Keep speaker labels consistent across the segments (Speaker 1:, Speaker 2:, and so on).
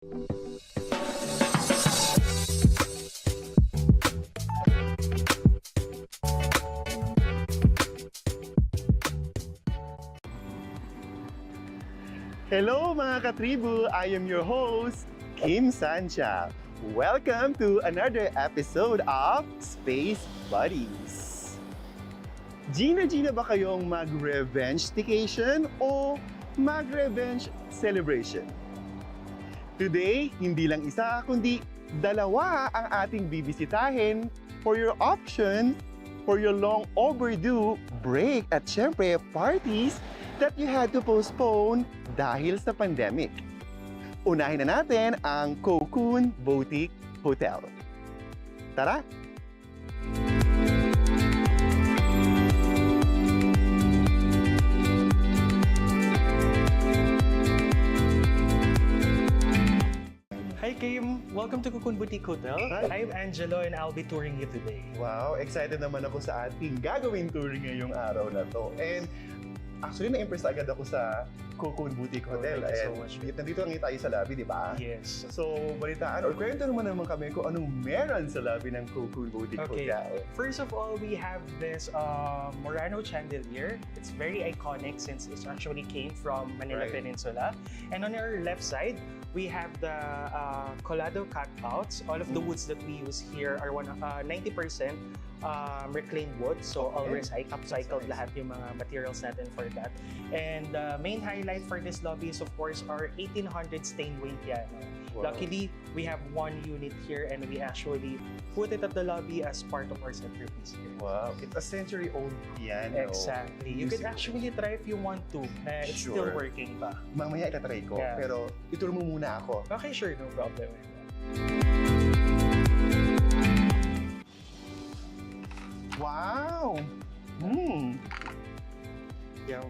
Speaker 1: Hello mga Katribu! I am your host, Kim Sancha. Welcome to another episode of Space Buddies. Gina ba kayong mag-revenge staycation o mag-revenge celebration? Today, hindi lang isa kundi dalawa ang ating bibisitahin for your options for your long overdue break at syempre parties that you had to postpone dahil sa pandemic. Unahin na natin ang Cocoon Boutique Hotel. Tara!
Speaker 2: Hi Kim! Welcome to Cocoon Boutique Hotel.
Speaker 1: Hi.
Speaker 2: I'm Angelo and I'll be touring you today.
Speaker 1: Wow, excited naman ako sa ating gagawin touring ngayong araw na to. And actually, na-impress agad ako sa Cocoon Boutique Hotel.
Speaker 2: Thank you so much.
Speaker 1: Nandito lang tayo sa lobby, di ba?
Speaker 2: Yes.
Speaker 1: So, balitaan or kwento naman kami kung anong meron sa lobby ng Cocoon Boutique
Speaker 2: Okay.
Speaker 1: Hotel.
Speaker 2: First of all, we have this Murano chandelier. It's very iconic since it actually came from Manila
Speaker 1: Right.
Speaker 2: Peninsula. And on our left side, we have the Colado cutouts. All of the woods that we use here are 90% reclaimed wood. So all upcycled
Speaker 1: Nice.
Speaker 2: lahat yung mga materials natin for that. And the main highlight for this lobby is of course our 1800 Steinway piano.
Speaker 1: Wow.
Speaker 2: Luckily, we have one unit here and we actually put it at the lobby as part of our centerpiece here.
Speaker 1: Wow, it's a century-old piano.
Speaker 2: Exactly. You could actually try if you want to. It's still
Speaker 1: Sure.
Speaker 2: working pa.
Speaker 1: Mamaya itatry ko,
Speaker 2: Yeah.
Speaker 1: pero ituro mo muna ako.
Speaker 2: Okay, sure. No problem.
Speaker 1: Wow!
Speaker 2: Yeah.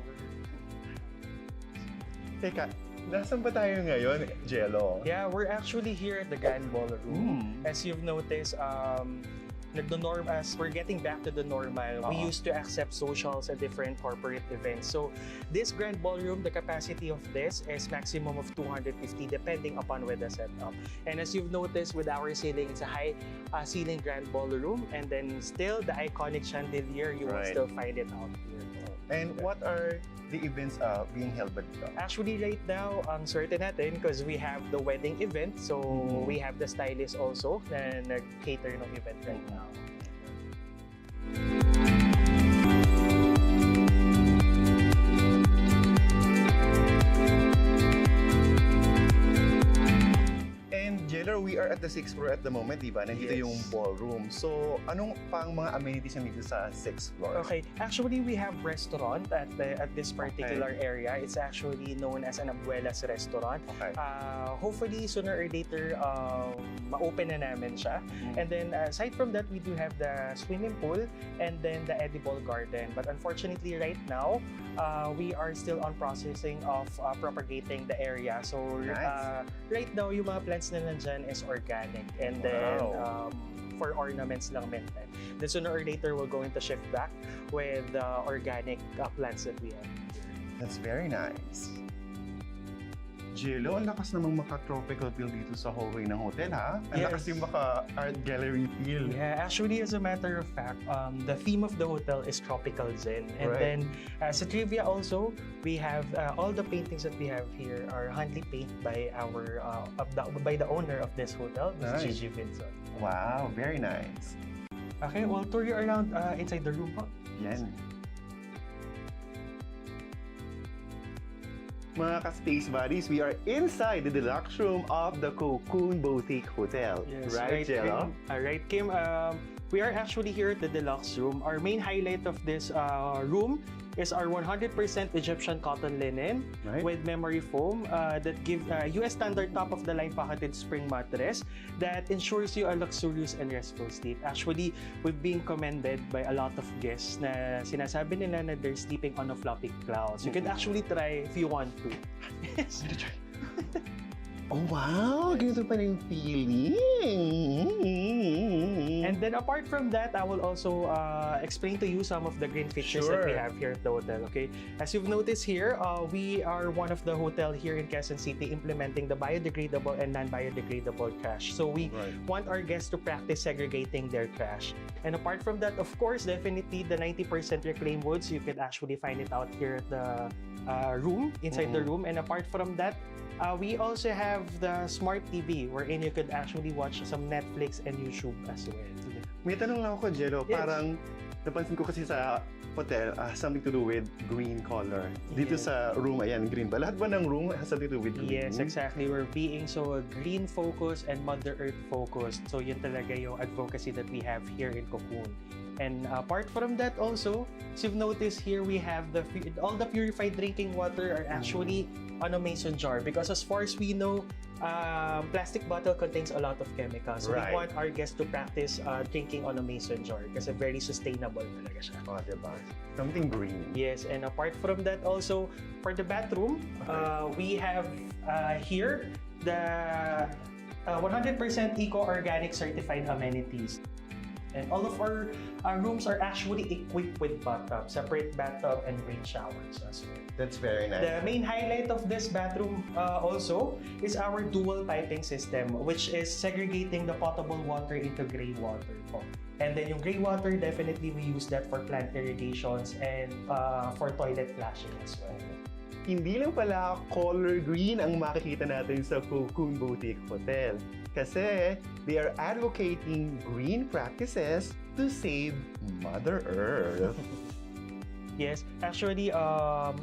Speaker 1: Teka, nasan ba tayo ngayon, Jello?
Speaker 2: Yeah, we're actually here at the Grand Ballroom. As you've noticed, as we're getting back to the normal, we used to accept socials and different corporate events. So this Grand Ballroom, the capacity of this is maximum of 250 depending upon with the setup. And as you've noticed with our ceiling, it's a high ceiling Grand Ballroom, and then still the iconic chandelier, you will
Speaker 1: Right.
Speaker 2: still find it out here.
Speaker 1: And what are the events being held by dito?
Speaker 2: Actually, right now, ang swerte natin because we have the wedding event. So, we have the stylist also na nag-cater ng event right now.
Speaker 1: And Jello, we are at the 6th floor at the moment, di ba? Nandito
Speaker 2: Yes.
Speaker 1: yung ballroom. So, anong pang mga amenities nandito sa 6th floor?
Speaker 2: Okay, actually we have restaurant at this particular area. It's actually known as an Abuela's restaurant.
Speaker 1: Okay.
Speaker 2: Hopefully sooner or later ma-open na namin siya. And then aside from that, we do have the swimming pool and then the edible garden. But unfortunately right now, we are still on processing of propagating the area. So
Speaker 1: Nice.
Speaker 2: right now yung mga plants na nandyan is organic, and then for ornaments lang meant. Then sooner or later, we're going to shift back with the organic plants that we have here.
Speaker 1: That's very nice. Jello, ang lakas namang maka-tropical feel dito sa hallway ng hotel, ha? Ang
Speaker 2: Yes.
Speaker 1: lakas yung maka-art gallery feel.
Speaker 2: Yeah, actually, as a matter of fact, the theme of the hotel is tropical zen. And
Speaker 1: Right.
Speaker 2: then, as a trivia also, we have all the paintings that we have here are handly painted by by the owner of this hotel,
Speaker 1: Nice.
Speaker 2: Gigi Vincent.
Speaker 1: Wow, very nice.
Speaker 2: Okay, we'll tour you around inside the room po.
Speaker 1: Yan. Mga ka-Space Buddies, we are inside the deluxe room of the Cocoon Boutique Hotel. Right, Jello?
Speaker 2: Right, Kim. We are actually here at the deluxe room. Our main highlight of this room is our 100% Egyptian cotton linen
Speaker 1: Right.
Speaker 2: with memory foam that give US standard top-of-the-line pocketed spring mattress that ensures you a luxurious and restful sleep. Actually, we've been commended by a lot of guests na sinasabi nila na they're sleeping on a floppy cloud. So you can actually try if you want to. Yes.
Speaker 1: Oh, wow! Ganito pa rin yung feeling.
Speaker 2: And then apart from that, I will also explain to you some of the green features that we have here at the hotel, okay? As you've noticed here, we are one of the hotel here in Quezon City implementing the biodegradable and non-biodegradable trash. So we want our guests to practice segregating their trash. And apart from that, of course, definitely the 90% reclaimed woods, you could actually find it out here at the room, inside the room. And apart from that, we also have the smart TV wherein you could actually watch some Netflix and YouTube as well.
Speaker 1: May tanong lang ako, Jello.
Speaker 2: Yes.
Speaker 1: Parang napansin ko kasi sa hotel, something to do with green color. Dito sa room, ayan, green ba? Lahat ba ng room has something to do with green?
Speaker 2: Yes, exactly. We're being so green focused and Mother Earth focused. So yun talaga yung advocacy that we have here in Cocoon. And apart from that also, as you've noticed here, we have all the purified drinking water are actually on a mason jar because as far as we know, plastic bottle contains a lot of chemicals. So we want our guests to practice drinking on a mason jar kasi very sustainable talaga siya.
Speaker 1: Oh, diba? Something green.
Speaker 2: Yes, and apart from that also, for the bathroom, we have here the 100% eco-organic certified amenities. And all of our rooms are actually equipped with bathtub, separate bathtub and rain showers as well.
Speaker 1: That's very nice.
Speaker 2: The main highlight of this bathroom also is our dual piping system, which is segregating the potable water into gray water. And then yung gray water, definitely we use that for plant irrigations and for toilet flushing as well.
Speaker 1: Hindi lang pala color green ang makikita natin sa Cocoon Boutique Hotel. Kasi they are advocating green practices to save Mother Earth.
Speaker 2: Yes, actually,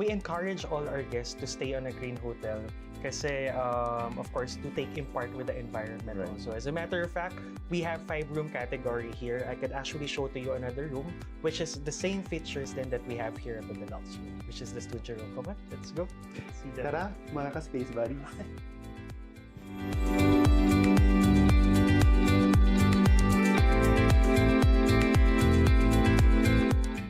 Speaker 2: we encourage all our guests to stay on a green hotel kasi, of course, to take in part with the environment also. As a matter of fact, we have 5-room category here. I could actually show to you another room, which is the same features then that we have here at the deluxe room, which is the studio room. Come on, let's go. See that.
Speaker 1: Tara, mga ka-space buddies.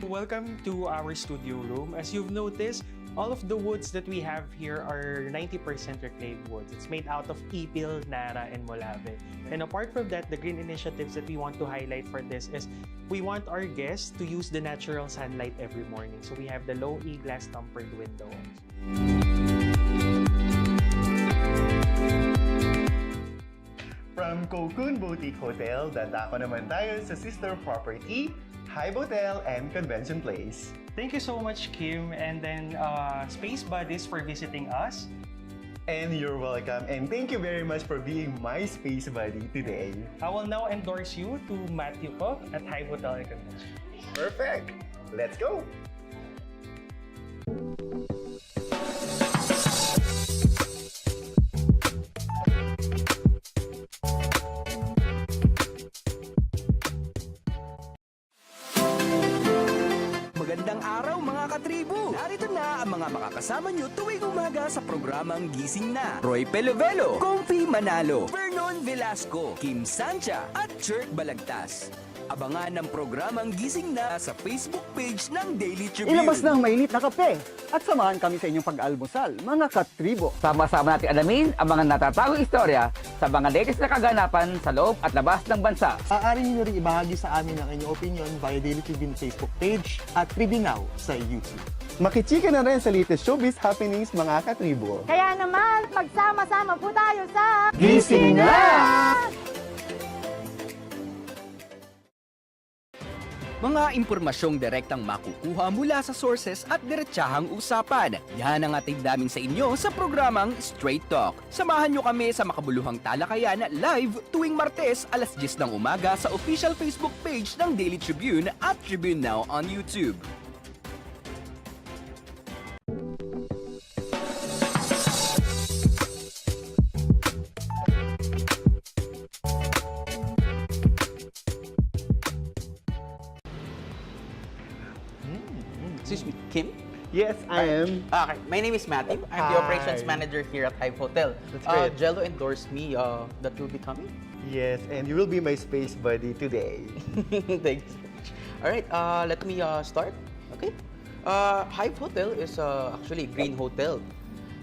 Speaker 2: Welcome to our studio room. As you've noticed, all of the woods that we have here are 90% reclaimed woods. It's made out of ipil, nara, and molave. And apart from that, the green initiatives that we want to highlight for this is we want our guests to use the natural sunlight every morning. So we have the low E glass tempered windows.
Speaker 1: From Cocoon Boutique Hotel, dadako naman tayo sa sister property, Hive Hotel and Convention Place.
Speaker 2: Thank you so much, Kim, and then Space Buddies for visiting us.
Speaker 1: And you're welcome. And thank you very much for being my space buddy today.
Speaker 2: I will now endorse you to Matthew po at Hive Hotel and Convention.
Speaker 1: Perfect. Let's go.
Speaker 3: Magandang araw mga katribu! Narito na ang mga makakasama nyo tuwing umaga sa programang Gising Na. Roy Pelovelo, Comfy Manalo, Vernon Velasco, Kim Sancha at Jerk Balagtas. Abangan ang programang Gising Na sa Facebook page ng Daily Tribune.
Speaker 4: Ilabas na ang mainit na kape at samahan kami sa inyong pag-almusal, mga katribo.
Speaker 5: Sama-sama natin alamin ang mga natatagong istorya sa mga latest na kaganapan sa loob at labas ng bansa.
Speaker 6: Maaari niyo rin ibahagi sa amin ang inyong opinion via Daily Tribune Facebook page at Tribune Now sa YouTube.
Speaker 1: Makichika na rin sa latest showbiz happenings, mga katribo.
Speaker 7: Kaya naman, magsama-sama po tayo sa
Speaker 1: Gising Na!
Speaker 3: Mga impormasyong direktang makukuha mula sa sources at diretsahang usapan. Yan ang ating daming sa inyo sa programang Straight Talk. Samahan nyo kami sa makabuluhang talakayan live tuwing Martes alas 10 ng umaga sa official Facebook page ng Daily Tribune at Tribune Now on YouTube.
Speaker 8: Excuse me, Kim?
Speaker 1: Yes, I am.
Speaker 8: Okay, my name is Matthew. I'm the
Speaker 1: Hi.
Speaker 8: operations manager here at Hive Hotel.
Speaker 1: That's great.
Speaker 8: Jello endorsed me that you'll be coming.
Speaker 1: Yes, and you will be my space buddy today.
Speaker 8: Thanks. All right, let me start. Okay. Hive Hotel is actually a green hotel.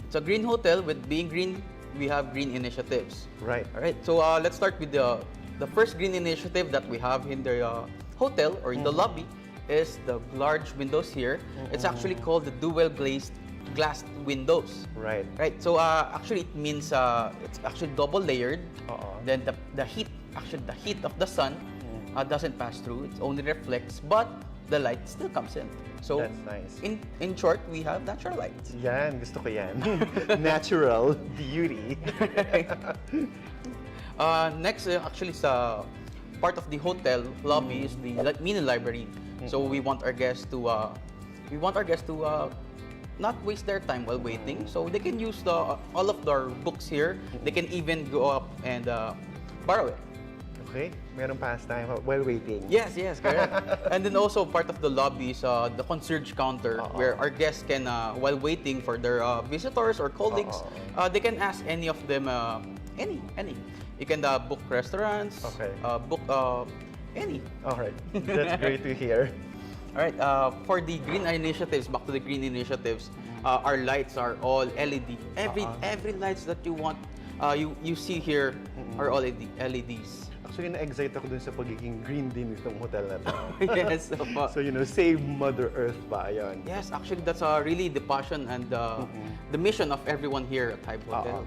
Speaker 8: It's a green hotel with being green, we have green initiatives.
Speaker 1: Right.
Speaker 8: All right, so let's start with the the first green initiative that we have in the hotel or in the lobby is the large windows here. It's actually called the dual glazed glass windows.
Speaker 1: Right.
Speaker 8: Right. So actually it means it's actually double layered. Then the heat, actually the heat of the sun doesn't pass through. It only reflects, but the light still comes in. So
Speaker 1: That's nice.
Speaker 8: in short, we have natural light.
Speaker 1: Yan, gusto ko yan. Natural beauty.
Speaker 8: Next, actually, sa part of the hotel lobby is the mini library. So we want our guests to not waste their time while waiting. So they can use all of their books here. They can even go up and borrow it.
Speaker 1: Okay, merong pastime while waiting.
Speaker 8: Yes, correct. And then also part of the lobby is the concierge counter where our guests can, while waiting for their visitors or colleagues, they can ask any of them, any. You can book restaurants, book any.
Speaker 1: All right, that's great to hear.
Speaker 8: All right, for the green initiatives, back to the green initiatives, our lights are all LED. Every lights that you want, you see here are all LEDs.
Speaker 1: Actually, na-excite ako dun sa pagiging green din itong hotel na to.
Speaker 8: Yes, opo.
Speaker 1: So, save Mother Earth ba? Ayun.
Speaker 8: Yes, actually, that's really the passion and the mission of everyone here at Hive Hotel.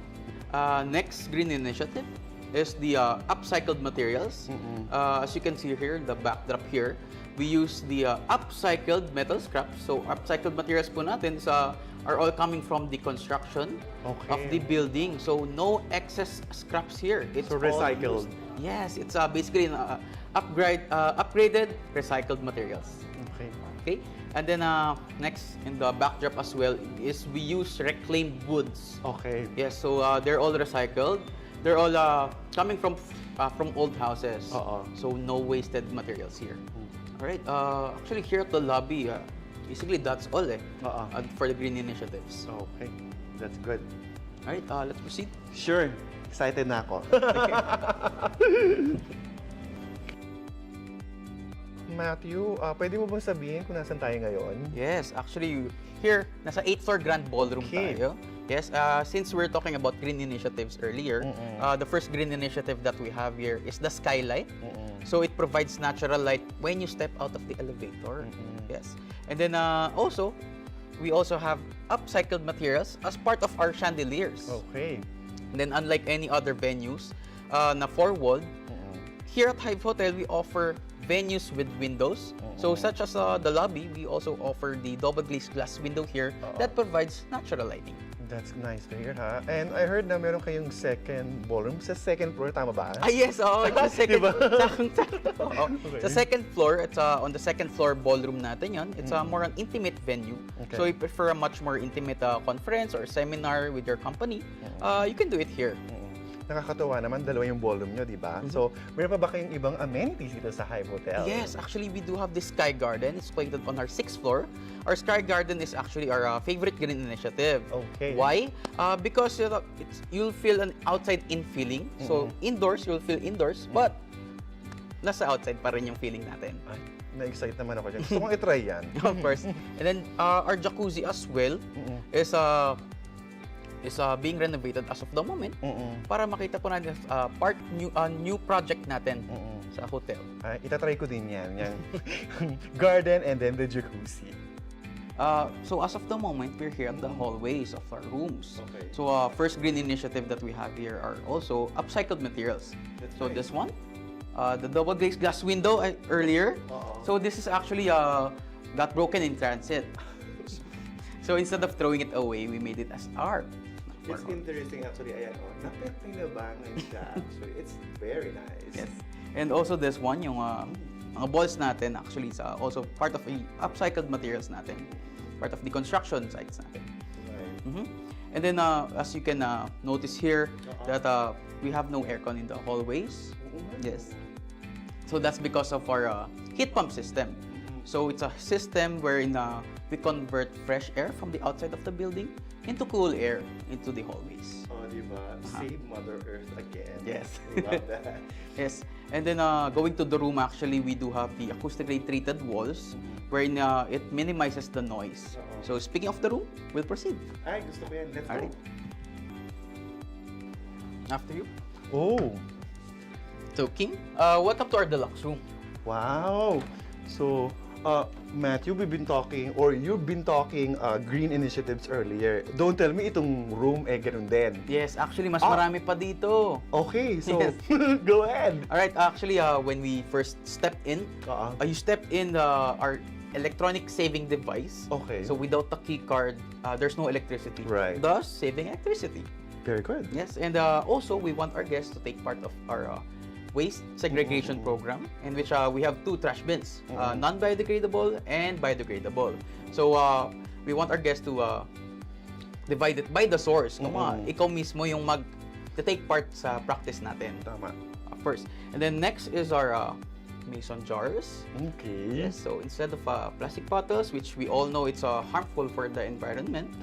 Speaker 8: Next green initiative is the upcycled materials. As you can see here, the backdrop here, we use the upcycled metal scraps. So, upcycled materials po natin are all coming from the construction of the building. So, no excess scraps here. It's
Speaker 1: So,
Speaker 8: all
Speaker 1: recycled.
Speaker 8: used. Yes, it's basically upgraded recycled materials. Okay, and then next in the backdrop as well is we use reclaimed woods.
Speaker 1: Okay.
Speaker 8: Yes, so they're all recycled. They're all coming from old houses. So no wasted materials here. All right. Actually, here at the lobby, basically that's all for the green initiatives.
Speaker 1: Okay, that's good.
Speaker 8: All right. Let's proceed.
Speaker 1: Sure. Excited na ako. Matthew, pwede mo bang sabihin kung nasan tayo ngayon?
Speaker 8: Yes, actually, here, nasa 8th floor Grand Ballroom tayo. Yes, since we're talking about green initiatives earlier, the first green initiative that we have here is the skylight. So it provides natural light when you step out of the elevator. Yes, and then we also have upcycled materials as part of our chandeliers.
Speaker 1: Okay.
Speaker 8: And then unlike any other venues na four-walled, here at Hive Hotel, we offer venues with windows. So such as the lobby, we also offer the double glazed glass window here that provides natural lighting.
Speaker 1: That's nice to hear, ha? And I heard na meron kayong second ballroom sa second floor, tama ba?
Speaker 8: Yes, the second,
Speaker 1: Diba?
Speaker 8: Okay. Sa second floor, it's on the second floor ballroom natin yon. It's more an intimate venue.
Speaker 1: Okay.
Speaker 8: So you prefer a much more intimate conference or seminar with your company, you can do it here.
Speaker 1: Nakakatuwa naman, dalawa yung ballroom nyo, di ba? So, meron pa ba kayong ibang amenities dito sa Hive Hotel?
Speaker 8: Yes, actually, we do have this Sky Garden. It's located on our 6th floor. Our Sky Garden is actually our favorite green initiative.
Speaker 1: Okay.
Speaker 8: Why? Because you'll feel an outside-in feeling. So, indoors, you'll feel indoors, but nasa outside pa rin yung feeling natin.
Speaker 1: Ay, na-excite naman ako dyan. Gusto kong itry yan.
Speaker 8: Of course. And then, our jacuzzi as well is being renovated as of the moment para makita po natin new project natin sa hotel.
Speaker 1: Ay, itatry ko din yan. Yung garden and then the jacuzzi.
Speaker 8: So as of the moment, we're here at the hallways of our rooms.
Speaker 1: Okay.
Speaker 8: So first green initiative that we have here are also upcycled materials. So this one, the double glazed glass window earlier. So this is actually got broken in transit. So instead of throwing it away, we made it as art.
Speaker 1: It's interesting actually. Ayan, napinabangan siya. Actually, it's very nice.
Speaker 8: Yes. And also this one, yung mga balls natin actually is also part of the upcycled materials natin. Part of the construction sites natin.
Speaker 1: Right.
Speaker 8: And then as you can notice here that we have no aircon in the hallways. Yes. So that's because of our heat pump system. So it's a system wherein we convert fresh air from the outside of the building into cool air into the hallways.
Speaker 1: Oh, diba? Save Mother Earth again.
Speaker 8: Yes.
Speaker 1: Love that.
Speaker 8: Yes. And then going to the room, actually, we do have the acoustically treated walls wherein it minimizes the noise. So speaking of the room, we'll proceed.
Speaker 1: Ay, gusto ko yan. Let's go.
Speaker 8: Alright. After you.
Speaker 1: Oh!
Speaker 8: So Kim, welcome to our deluxe room.
Speaker 1: Wow! So, Matthew, we've been talking, or you've been talking green initiatives earlier. Don't tell me itong room ganun din.
Speaker 8: Yes, actually, mas marami pa dito.
Speaker 1: Okay, so
Speaker 8: Yes.
Speaker 1: go ahead.
Speaker 8: Alright, actually, when we first stepped in, you stepped in our electronic saving device.
Speaker 1: Okay.
Speaker 8: So without the key card, there's no electricity.
Speaker 1: Right.
Speaker 8: Thus, saving electricity.
Speaker 1: Very good.
Speaker 8: Yes, and also we want our guests to take part of our waste segregation program, in which we have 2 trash bins, non-biodegradable and biodegradable. So we want our guests to divide it by the source. Kung ikaw mismo yung take part sa practice natin.
Speaker 1: Tama.
Speaker 8: First. And then next is our mason jars.
Speaker 1: Okay.
Speaker 8: Yes, so instead of plastic bottles, which we all know it's harmful for the environment,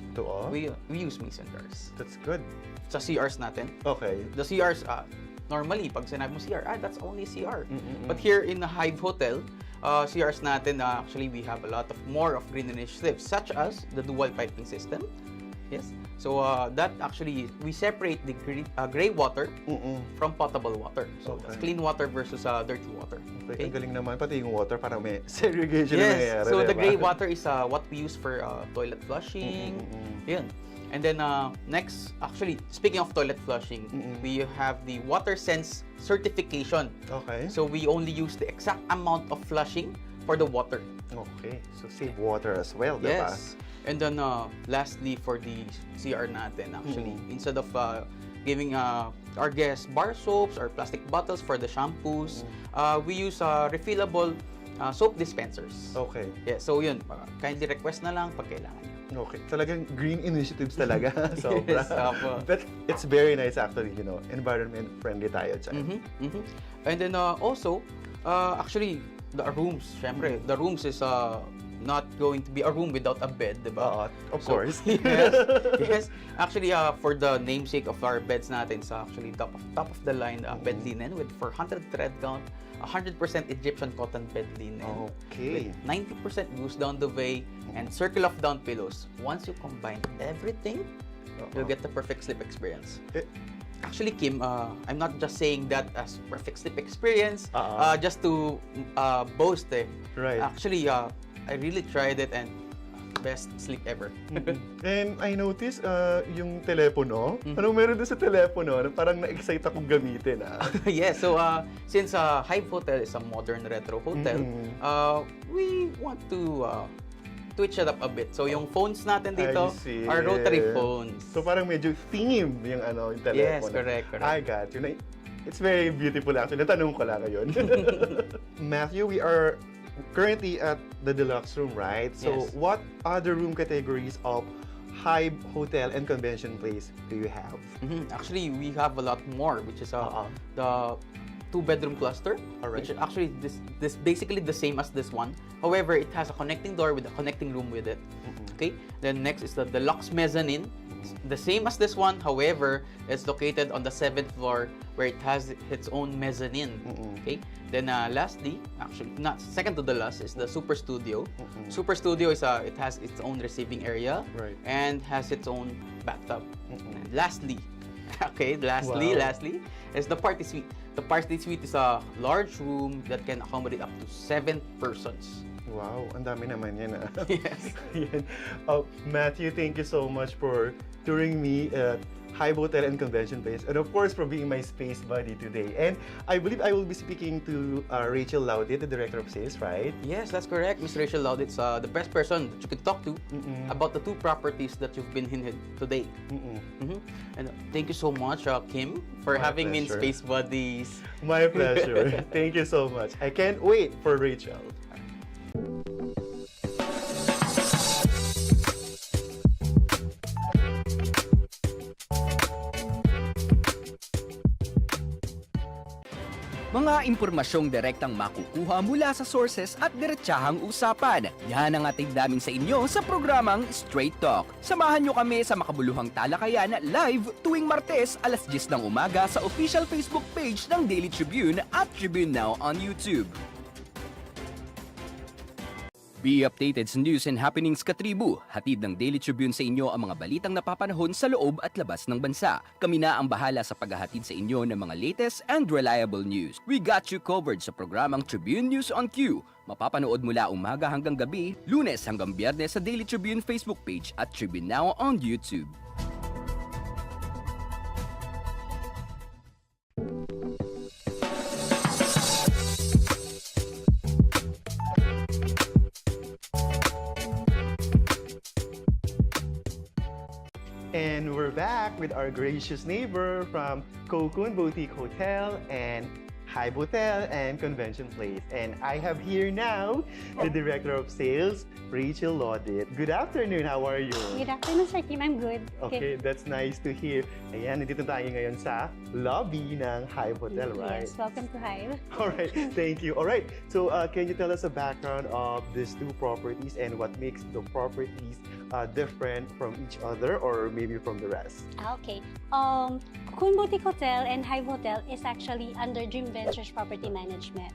Speaker 8: we use mason jars.
Speaker 1: That's good.
Speaker 8: Sa CRs natin.
Speaker 1: Okay.
Speaker 8: The CRs, normally, pag sinabi mo CR, that's only CR. But here in the Hive Hotel, CRs natin, actually, we have a lot of more of green initiatives, such as the dual piping system. Yes. So that actually, we separate the gray water from potable water. So that's clean water versus dirty water.
Speaker 1: Okay. Ang galing naman, pati yung water, parang may segregation na
Speaker 8: Yes.
Speaker 1: nangyayari.
Speaker 8: So the
Speaker 1: diba?
Speaker 8: gray water is what we use for toilet flushing. Yun. And then next, actually, speaking of toilet flushing, we have the Water Sense certification.
Speaker 1: Okay.
Speaker 8: So we only use the exact amount of flushing for the water.
Speaker 1: Okay. So save water as well, diba?
Speaker 8: Yes. And then lastly, for the CR natin, actually, instead of giving our guests bar soaps or plastic bottles for the shampoos, we use refillable soap dispensers.
Speaker 1: Okay.
Speaker 8: Yeah, so yun, kindly request na lang pag kailangan nyo.
Speaker 1: Okay. Talagang green initiatives talaga. Sobra.
Speaker 8: Yes, apo.
Speaker 1: But it's very nice actually, environment friendly tayo dyan.
Speaker 8: And then also, actually, the rooms, syempre, the rooms is not going to be a room without a bed, diba?
Speaker 1: Of course.
Speaker 8: Yes, yes. Actually, for the namesake of our beds natin, it's actually top of the line bed linen with 400 thread count, 100% Egyptian cotton bed linen.
Speaker 1: Okay.
Speaker 8: With 90% goose down duvet and circle of down pillows. Once you combine everything, you'll get the perfect sleep experience. Actually, Kim, I'm not just saying that as perfect sleep experience, just to boast.
Speaker 1: Right.
Speaker 8: Actually, I really tried it and best sleep ever.
Speaker 1: And I noticed yung telepono. Anong meron doon sa telepono? Parang na-excite akong gamitin.
Speaker 8: Yes, so since Hive Hotel is a modern retro hotel, we want to switch it up a bit. So yung phones natin dito are rotary phones.
Speaker 1: So parang medyo theme yung yung telepono.
Speaker 8: Yes, correct.
Speaker 1: I got you. It's very beautiful actually. Natanong ko lang ngayon. Matthew, we are currently at the deluxe room, right? So
Speaker 8: Yes.
Speaker 1: what other room categories of Hive Hotel and Convention Place do you have?
Speaker 8: Actually, we have a lot more, which is the 2-bedroom cluster,
Speaker 1: Alright.
Speaker 8: which is actually this basically the same as this one. However, it has a connecting door with a connecting room with it. Okay. Then next is the deluxe mezzanine, the same as this one. However, it's located on the 7th floor where it has its own mezzanine. Okay. Then lastly, actually not second to the last, is the super studio. Super studio is it has its own receiving area and has its own bathtub. And lastly, lastly is the party suite. The party suite is a large room that can accommodate up to 7 persons.
Speaker 1: Wow, ang dami naman yan.
Speaker 8: Yes.
Speaker 1: Yan. Matthew, thank you so much for touring me at Hive Hotel and Convention Place, and of course for being my space buddy today. And I believe I will be speaking to Rachel Laudit, the Director of Sales, right?
Speaker 8: Yes, that's correct. Miss Rachel Laudit's the best person that you can talk to about the 2 properties that you've been in today. And thank you so much, Kim, for having me in Space Buddies.
Speaker 1: My pleasure. Thank you so much. I can't wait for Rachel.
Speaker 3: Mga impormasyong direktang makukuha mula sa sources at diretsahang usapan. Yan ang ating daming sa inyo sa programang Straight Talk. Samahan nyo kami sa makabuluhang talakayan live tuwing Martes alas 10 ng umaga sa official Facebook page ng Daily Tribune at Tribune Now on YouTube. Be updated sa news and happenings Katribu. Hatid ng Daily Tribune sa inyo ang mga balitang napapanahon sa loob at labas ng bansa. Kami na ang bahala sa paghahatid sa inyo ng mga latest and reliable news. We got you covered sa programang Tribune News on Q. Mapapanood mula umaga hanggang gabi, Lunes hanggang Biyernes sa Daily Tribune Facebook page at Tribune Now on YouTube.
Speaker 1: And we're back with our gracious neighbor from Cocoon Boutique Hotel and Hive Hotel and Convention Place. And I have here now the Director of Sales, Rachel Lodit. Good afternoon, how are you?
Speaker 7: Good afternoon, Sir Kim. I'm good.
Speaker 1: Okay, that's nice to hear. Ayan, nandito tayo ngayon sa lobby ng Hive Hotel, right?
Speaker 7: Yes, welcome to Hive.
Speaker 1: All right, thank you. All right, so can you tell us a background of these two properties and what makes the properties different from each other or maybe from the rest?
Speaker 7: Okay. Cocoon Boutique Hotel and Hive Hotel is actually under Dream Ventures Property Management.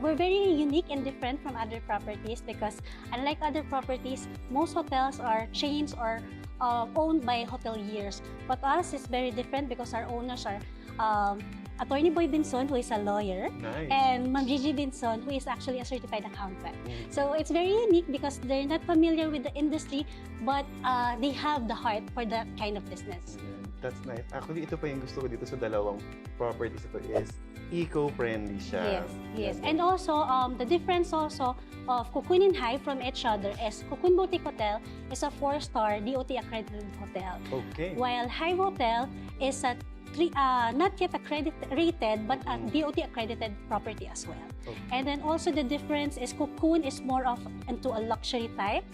Speaker 7: We're very unique and different from other properties because unlike other properties, most hotels are chains or owned by hoteliers. But us is very different because our owners are Attorney Boy Binson, who is a lawyer,
Speaker 1: Nice.
Speaker 7: and Ma'am Gigi Binson, who is actually a certified accountant. So it's very unique because they're not familiar with the industry, but they have the heart for that kind of business.
Speaker 1: That's nice. Actually, ito pa yung gusto ko dito sa dalawang properties ito is eco-friendly siya.
Speaker 7: Yes, yes. And also, the difference also of Cocoon and Hive from each other is Cocoon Boutique Hotel is a 4-star DOT accredited hotel,
Speaker 1: Okay.
Speaker 7: while Hive Hotel is a not yet rated, but a DOT accredited property as well.
Speaker 1: Okay.
Speaker 7: And then also the difference is Cocoon is more of into a luxury type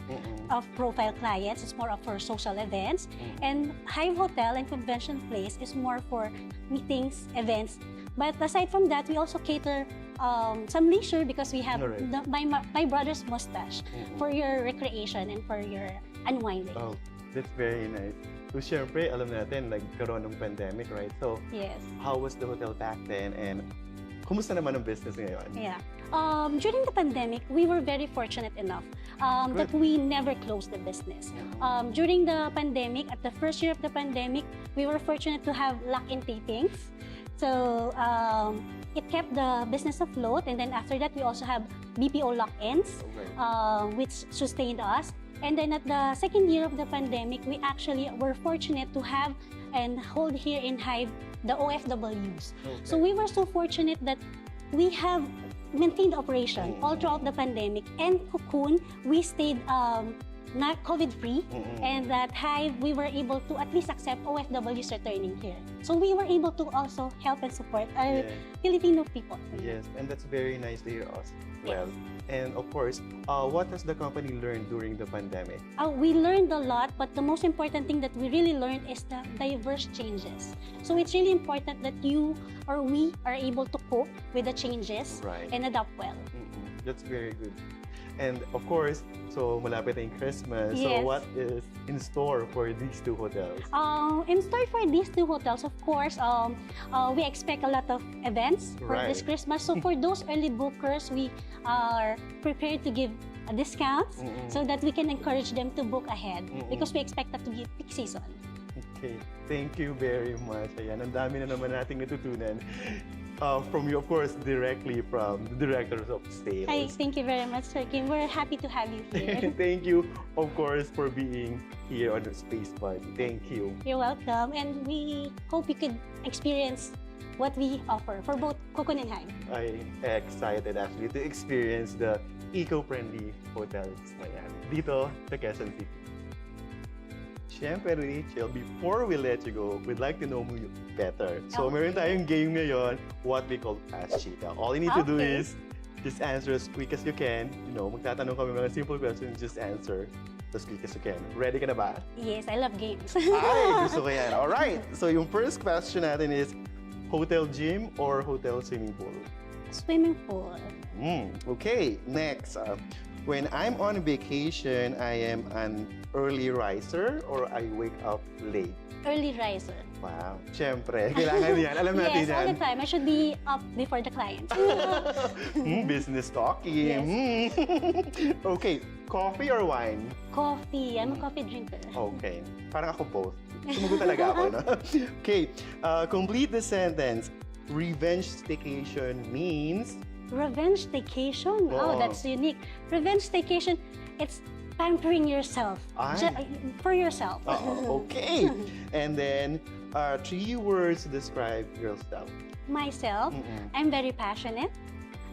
Speaker 7: of profile clients. It's more of for social events. And Hive Hotel and Convention Place is more for meetings, events. But aside from that, we also cater some leisure because we have
Speaker 1: Alright.
Speaker 7: my brother's mustache for your recreation and for your unwinding.
Speaker 1: Oh, that's very nice. So, syempre, alam natin, nagkaroon ng pandemic, right? So,
Speaker 7: Yes.
Speaker 1: how was the hotel back then and kumusta naman ang business ngayon?
Speaker 7: Yeah. During the pandemic, we were very fortunate enough that we never closed the business. During the pandemic, at the first year of the pandemic, we were fortunate to have lock-in tapings. So it kept the business afloat. And then after that, we also have BPO lock-ins, which sustained us. And then at the second year of the pandemic, we actually were fortunate to have and hold here in Hive the OFWs. So we were so fortunate that we have maintained operation all throughout the pandemic. And Cocoon, we stayed not COVID-free, and that Hive, we were able to at least accept OFWs returning here. So we were able to also help and support our Filipino people.
Speaker 1: Yes, and that's very nice to hear us. Well, and of course, what has the company learned during the pandemic?
Speaker 7: We learned a lot, but the most important thing that we really learned is the diverse changes. So it's really important that you or we are able to cope with the changes and adapt well.
Speaker 1: That's very good. And of course, so malapit na yung Christmas. So
Speaker 7: Yes.
Speaker 1: what is in store for these two hotels?
Speaker 7: In store for these two hotels, of course, we expect a lot of events for this Christmas. So for those early bookers, we are prepared to give discounts so that we can encourage them to book ahead because we expect that to be peak season.
Speaker 1: Okay, thank you very much. Ayan, ang dami na naman nating natutunan from you, of course, directly from the directors of sales.
Speaker 7: Hi, thank you very much, Sir Kim. We're happy to have you here.
Speaker 1: Thank you, of course, for being here on the Space Party. Thank you.
Speaker 7: You're welcome, and we hope you could experience what we offer for both Cocoon and Hive.
Speaker 1: I'm excited actually to experience the eco-friendly hotels na yan dito sa Quezon City. Siyempre, Rachel, before we let you go, we'd like to know you better. So, meron tayong game ngayon, what we call Ask Chika. All you need to do is just answer as quick as you can. You know, magtatanong kami mga simple questions, just answer as quick as you can. Ready ka na ba?
Speaker 7: Yes, I love games.
Speaker 1: Ay, gusto ko yan. Alright, so yung first question natin is, hotel gym or hotel swimming pool?
Speaker 7: Swimming pool.
Speaker 1: Okay, next. When I'm on vacation, I am an early riser or I wake up late?
Speaker 7: early riser.
Speaker 1: Wow. Siyempre, kailangan yan. Alam natin
Speaker 7: Yes,
Speaker 1: yan.
Speaker 7: all the time. I should be up before the client.
Speaker 1: Business talking. Okay, coffee or wine?
Speaker 7: Coffee. I'm a coffee drinker.
Speaker 1: Okay. Parang ako both. Sumugot talaga ako, no? Okay, complete the sentence. Revenge staycation means...
Speaker 7: Revenge staycation?
Speaker 1: Oo.
Speaker 7: Oh, that's unique. Revenge staycation, it's pampering yourself.
Speaker 1: Ay.
Speaker 7: For yourself.
Speaker 1: Okay. And then, 3 words to describe yourself.
Speaker 7: Myself, I'm very passionate,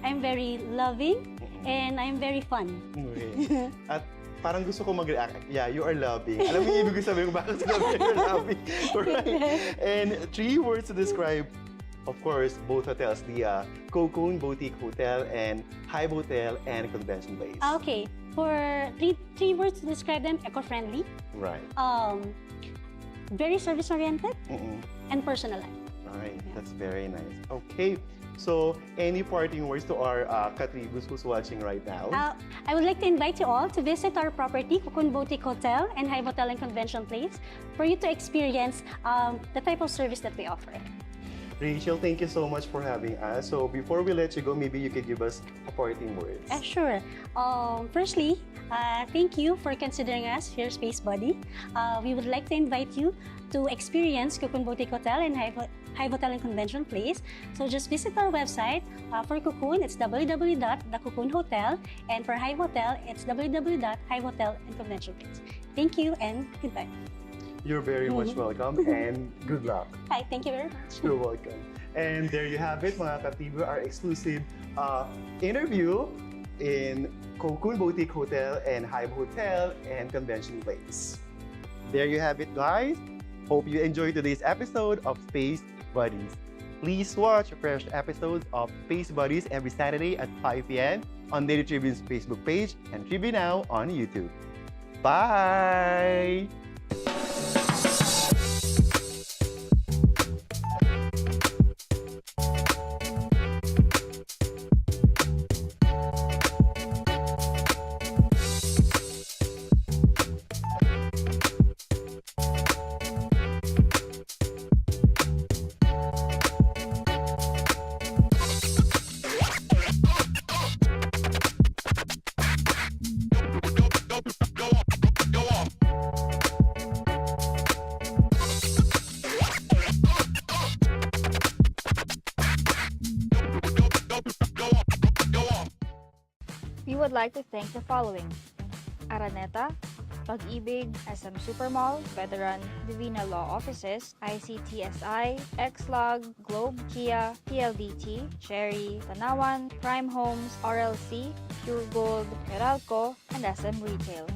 Speaker 7: I'm very loving, and I'm very fun.
Speaker 1: Okay. At parang gusto ko mag-react. Yeah, you are loving. Alam mo yung ibig ko sabihin ko, bakit sinabi you're loving? Right? And 3 words to describe, of course, both hotels, the Cocoon Boutique Hotel and Hive Hotel and Convention Place.
Speaker 7: Okay, for three words to describe them: eco-friendly,
Speaker 1: Right.
Speaker 7: very service-oriented, and personalized.
Speaker 1: Right. That's very nice. Okay. So, any parting words to our Katribus who's watching right now?
Speaker 7: I would like to invite you all to visit our property, Cocoon Boutique Hotel and Hive Hotel and Convention Place, for you to experience the type of service that we offer.
Speaker 1: Rachel, thank you so much for having us. So, before we let you go, maybe you could give us a parting words.
Speaker 7: Sure. Firstly, thank you for considering us your Space Buddy. We would like to invite you to experience Cocoon Boutique Hotel and Hive Hotel and Convention Place. So just visit our website. For Cocoon, it's www.thecocoonhotel, and for Hive Hotel, it's www.hivehotelandconventionplace. Thank you and goodbye.
Speaker 1: You're very much welcome and good luck.
Speaker 7: Hi, thank you very much.
Speaker 1: You're welcome. And there you have it, mga Katribu, our exclusive interview in Cocoon Boutique Hotel and Hive Hotel and Convention Place. There you have it, guys. Hope you enjoyed today's episode of Space Buddies. Please watch fresh episodes of Space Buddies every Saturday at 5 p.m. on Daily Tribune's Facebook page and Tribune Now on YouTube. Bye!
Speaker 9: We would like to thank the following: Araneta, Pag-ibig, SM Supermall, Veteran, Divina Law Offices, ICTSI, Xlog, Globe, Kia, PLDT, Cherry, Tanawan, Prime Homes, RLC, Pure Gold, Meralco, and SM Retail.